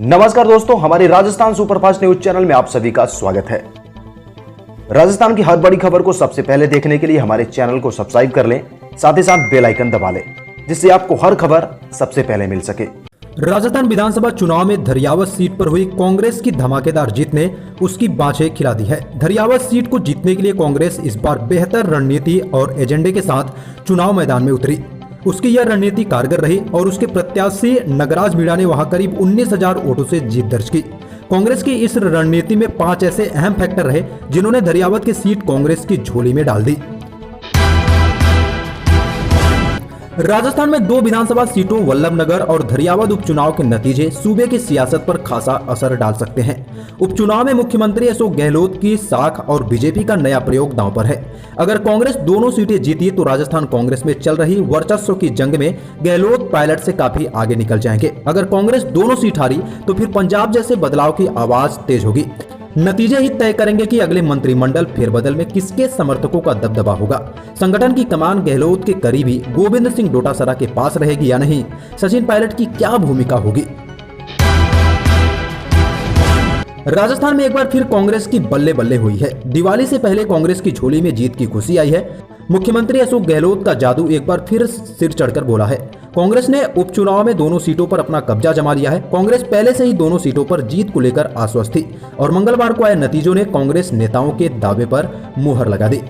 नमस्कार दोस्तों, हमारे राजस्थान सुपरफास्ट न्यूज चैनल में आप सभी का स्वागत है। राजस्थान की हर बड़ी खबर को सबसे पहले देखने के लिए हमारे चैनल को सब्सक्राइब कर लें, साथ ही साथ बेल आइकन दबा लें, जिससे आपको हर खबर सबसे पहले मिल सके। राजस्थान विधानसभा चुनाव में धरियावत सीट पर हुई कांग्रेस की धमाकेदार जीत ने उसकी बाँछें खिला दी है। धरियावत सीट को जीतने के लिए कांग्रेस इस बार बेहतर रणनीति और एजेंडे के साथ चुनाव मैदान में उतरी। उसकी यह रणनीति कारगर रही और उसके प्रत्याशी नगराज मीणा ने वहां करीब 19,000 वोटों से जीत दर्ज की। कांग्रेस की इस रणनीति में 5 ऐसे अहम फैक्टर रहे जिन्होंने धरियावत की सीट कांग्रेस की झोली में डाल दी। राजस्थान में 2 विधानसभा सीटों वल्लभनगर और धरियावत उपचुनाव के नतीजे सूबे की सियासत पर खासा असर डाल सकते हैं। उपचुनाव में मुख्यमंत्री अशोक गहलोत की साख और बीजेपी का नया प्रयोग दांव पर है। अगर कांग्रेस दोनों सीटें जीती तो राजस्थान कांग्रेस में चल रही वर्चस्व की जंग में गहलोत पायलट से काफी आगे निकल जाएंगे। अगर कांग्रेस दोनों सीट हारी तो फिर पंजाब जैसे बदलाव की आवाज तेज होगी। नतीजे ही तय करेंगे कि अगले मंत्रिमंडल फेरबदल में किसके समर्थकों का दबदबा होगा। संगठन की कमान गहलोत के करीबी गोविंद सिंह डोटासरा के पास रहेगी या नहीं, सचिन पायलट की क्या भूमिका होगी। राजस्थान में एक बार फिर कांग्रेस की बल्ले बल्ले हुई है। दिवाली से पहले कांग्रेस की झोली में जीत की खुशी आई है। मुख्यमंत्री अशोक गहलोत का जादू एक बार फिर सिर चढ़कर बोला है। कांग्रेस ने उपचुनाव में दोनों सीटों पर अपना कब्जा जमा लिया है। कांग्रेस पहले से ही दोनों सीटों पर जीत को लेकर आश्वस्त थी और मंगलवार को आए नतीजों ने कांग्रेस नेताओं के दावे पर मुहर लगा दी।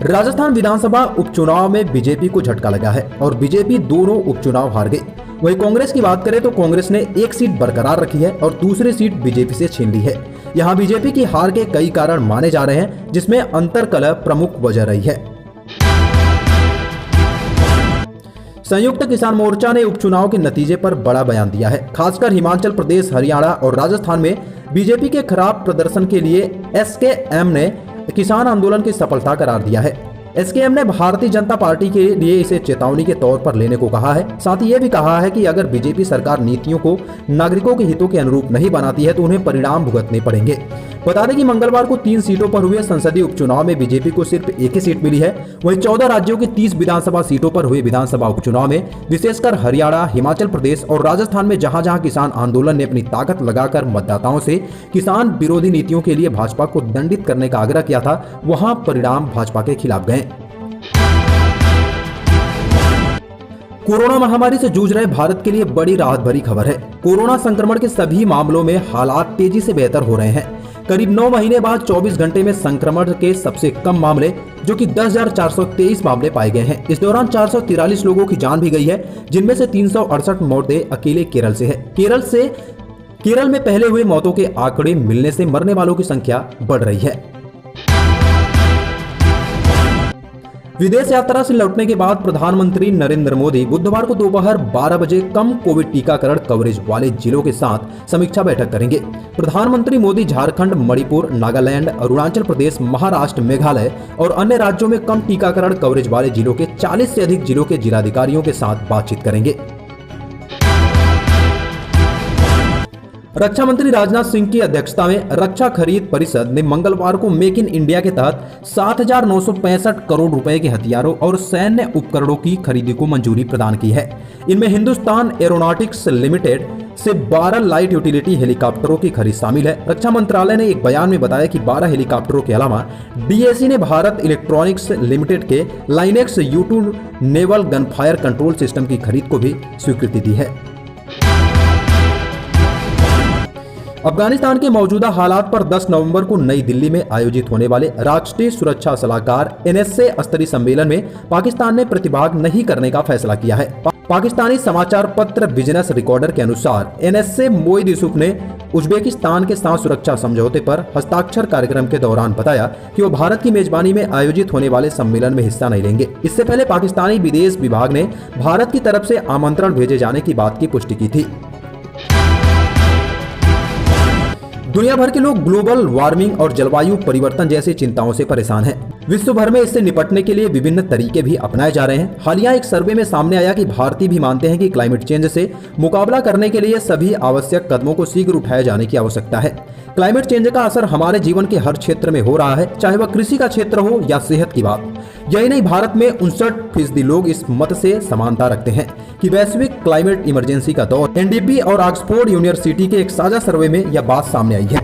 राजस्थान विधानसभा उपचुनाव में बीजेपी को झटका लगा है और बीजेपी दोनों उपचुनाव हार गई। वहीं कांग्रेस की बात करें तो कांग्रेस ने एक सीट बरकरार रखी है और दूसरी सीट बीजेपी से छीन ली है। यहां बीजेपी की हार के कई कारण माने जा रहे हैं, जिसमें अंतरकलह प्रमुख वजह रही है। संयुक्त किसान मोर्चा ने उपचुनाव के नतीजे पर बड़ा बयान दिया है। खासकर हिमाचल प्रदेश, हरियाणा और राजस्थान में बीजेपी के खराब प्रदर्शन के लिए एसकेएम ने किसान आंदोलन की सफलता करार दिया है। एसकेएम ने भारतीय जनता पार्टी के लिए इसे चेतावनी के तौर पर लेने को कहा है। साथ ही यह भी कहा है कि अगर बीजेपी सरकार नीतियों को नागरिकों के हितों के अनुरूप नहीं बनाती है तो उन्हें परिणाम भुगतने पड़ेंगे। बता दें कि मंगलवार को 3 सीटों पर हुए संसदीय उपचुनाव में बीजेपी को सिर्फ एक ही सीट मिली है। वहीं 14 राज्यों की 30 विधानसभा सीटों पर हुए विधानसभा उपचुनाव में विशेषकर हरियाणा, हिमाचल प्रदेश और राजस्थान में जहां जहां किसान आंदोलन ने अपनी ताकत लगाकर मतदाताओं से किसान विरोधी नीतियों के लिए भाजपा को दंडित करने का आग्रह किया था, वहां परिणाम भाजपा के खिलाफ गए। कोरोना महामारी से जूझ रहे भारत के लिए बड़ी राहत भरी खबर है। कोरोना संक्रमण के सभी मामलों में हालात तेजी से बेहतर हो रहे हैं। करीब 9 महीने बाद 24 घंटे में संक्रमण के सबसे कम मामले जो कि 10,423 मामले पाए गए हैं। इस दौरान 443 लोगों की जान भी गई है, जिनमें से 368 मौतें अकेले केरल से है। केरल में पहले हुए मौतों के आंकड़े मिलने से मरने वालों की संख्या बढ़ रही है। विदेश यात्रा से लौटने के बाद प्रधानमंत्री नरेंद्र मोदी बुधवार को दोपहर 12 बजे कम कोविड टीकाकरण कवरेज वाले जिलों के साथ समीक्षा बैठक करेंगे। प्रधानमंत्री मोदी झारखंड, मणिपुर, नागालैंड, अरुणाचल प्रदेश, महाराष्ट्र, मेघालय और अन्य राज्यों में कम टीकाकरण कवरेज वाले जिलों के 40 से अधिक जिलों के जिलाधिकारियों के साथ बातचीत करेंगे। रक्षा मंत्री राजनाथ सिंह की अध्यक्षता में रक्षा खरीद परिषद ने मंगलवार को मेक इन इंडिया के तहत 7,965 करोड़ रुपए के हथियारों और सैन्य उपकरणों की खरीदी को मंजूरी प्रदान की है। इनमें हिंदुस्तान एरोनॉटिक्स लिमिटेड से 12 लाइट यूटिलिटी हेलीकॉप्टरों की खरीद शामिल है। रक्षा मंत्रालय ने एक बयान में बताया कि 12 हेलीकॉप्टरों के अलावा डीएसी ने भारत इलेक्ट्रॉनिक्स लिमिटेड के Lynx U2 naval gunfire control system की खरीद को भी स्वीकृति दी है। अफगानिस्तान के मौजूदा हालात पर 10 नवंबर को नई दिल्ली में आयोजित होने वाले राष्ट्रीय सुरक्षा सलाहकार NSA स्तरीय सम्मेलन में पाकिस्तान ने प्रतिभाग नहीं करने का फैसला किया है। पाकिस्तानी समाचार पत्र बिजनेस रिकॉर्डर के अनुसार NSA मोइद यूसुफ ने उज्बेकिस्तान के साथ सुरक्षा समझौते पर हस्ताक्षर कार्यक्रम के दौरान बताया कि वो भारत की मेजबानी में आयोजित होने वाले सम्मेलन में हिस्सा नहीं लेंगे। इससे पहले पाकिस्तानी विदेश विभाग ने भारत की तरफ से आमंत्रण भेजे जाने की बात की पुष्टि की थी। दुनिया भर के लोग ग्लोबल वार्मिंग और जलवायु परिवर्तन जैसी चिंताओं से परेशान हैं। विश्व भर में इससे निपटने के लिए विभिन्न तरीके भी अपनाए जा रहे हैं। हालिया एक सर्वे में सामने आया कि भारतीय भी मानते हैं कि क्लाइमेट चेंज से मुकाबला करने के लिए सभी आवश्यक कदमों को शीघ्र उठाए जाने की आवश्यकता है। क्लाइमेट चेंज का असर हमारे जीवन के हर क्षेत्र में हो रहा है, चाहे वह कृषि का क्षेत्र हो या सेहत की बात। यही नहीं, भारत में 59% लोग इस मत से समानता रखते हैं कि वैश्विक क्लाइमेट इमरजेंसी का दौर। एनडीपी और ऑक्सफोर्ड यूनिवर्सिटी के एक साझा सर्वे में यह बात सामने आई है।